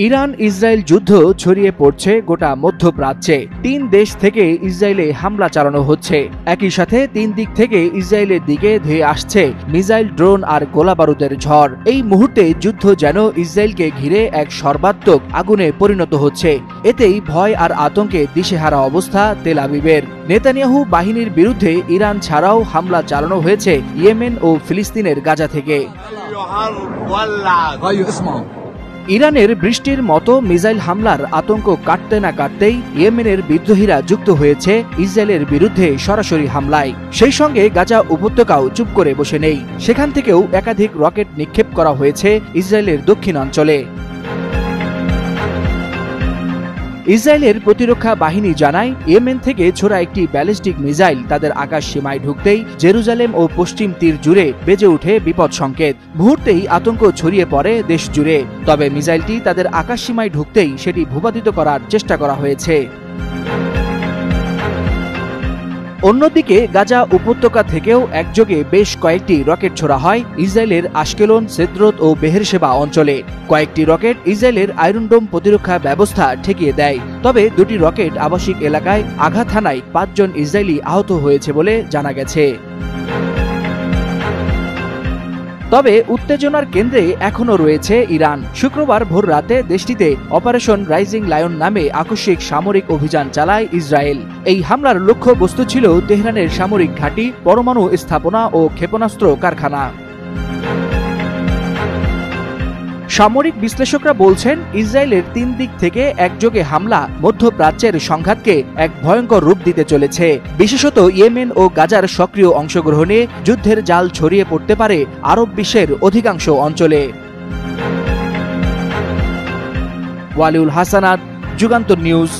Iran Israel যুদ্ধ ছড়িয়ে পড়ছে গোটা মধ্যপ্রাচ্যে। ৩ দেশ থেকে ইসরায়েলে হামলা চালানো হচ্ছে। একই সাথে ৩ দিক থেকে ইসরায়েলের দিকে ধেয়ে আসছে মিসাইল, ড্রোন আর গোলাবারুদের ঝড়। এই মুহূর্তে যুদ্ধ যেন ইসরায়েলকে ঘিরে এক সর্বাত্মক আগুনে পরিণত হচ্ছে। এতেই ভয় আর আতঙ্কে দিশেহারা অবস্থা তেল আবিবের। নেতানিয়াহু বাহিনীর বিরুদ্ধে ইরান ছাড়াও হামলা চালানো হয়েছে ইয়েমেন ও ফিলিস্তিনের গাজা থেকে। ইরানের বৃষ্টির মতো মিসাইল হামলার আতঙ্ক কাটতে না কাটতেই ইয়েমেনের বিদ্রোহীরা যুক্ত হয়েছে ইসরায়েলের বিরুদ্ধে সরাসরি হামলায়। সেই সঙ্গে গাজা উপত্যকাও চুপ করে বসে নেই। সেখান থেকেও একাধিক রকেট নিক্ষেপ করা হয়েছে ইসরায়েলের দক্ষিণাঞ্চলে। ইসরায়েলের প্রতিরক্ষা বাহিনী জানায়, ইয়েমেন থেকে ছোড়া একটি ব্যালিস্টিক মিসাইল তাদের আকাশ সীমায় ঢুকতেই জেরুজালেম ও পশ্চিম তীর জুড়ে বেজে ওঠে বিপদ সংকেত। মুহূর্তেই আতঙ্ক ছড়িয়ে পড়ে দেশ জুড়ে। তবে মিসাইলটি তাদের আকাশ সীমায় ঢুকতেই সেটি ভূপাতিত করার চেষ্টা করা হয়েছে। অন্যদিকে গাজা উপত্যকা থেকেও একযোগে বেশ কয়েকটি রকেট ছোড়া হয় ইসরায়েলের আশকেলন, সেদ্রত ও বেহেরশেবা অঞ্চলে। কয়েকটি রকেট ইসরায়েলের আয়রন ডোম প্রতিরক্ষা ব্যবস্থা ঠেকিয়ে দেয়। তবে দুটি রকেট আবাসিক এলাকায় আঘাত হানায় ৫ জন ইসরায়েলি আহত হয়েছে বলে জানা গেছে। তবে উত্তেজনার কেন্দ্রে এখনও রয়েছে ইরান। শুক্রবার ভোর রাতে দেশটিতে অপারেশন রাইজিং লায়ন নামে আকস্মিক সামরিক অভিযান চালায় ইসরায়েল। এই হামলার লক্ষ্য বস্তু ছিল তেহরানের সামরিক ঘাঁটি, পরমাণু স্থাপনা ও ক্ষেপণাস্ত্র কারখানা। সামরিক বিশ্লেষকরা বলছেন, ইসরায়েলের ৩ দিক থেকে একযোগে হামলা মধ্যপ্রাচ্যের সংঘাতকে এক ভয়ঙ্কর রূপ দিতে চলেছে। বিশেষত ইয়েমেন ও গাজার সক্রিয় অংশগ্রহণে যুদ্ধের জাল ছড়িয়ে পড়তে পারে আরব বিশ্বের অধিকাংশ অঞ্চলে। ওয়ালিউল হাসানাত, যুগান্তর নিউজ।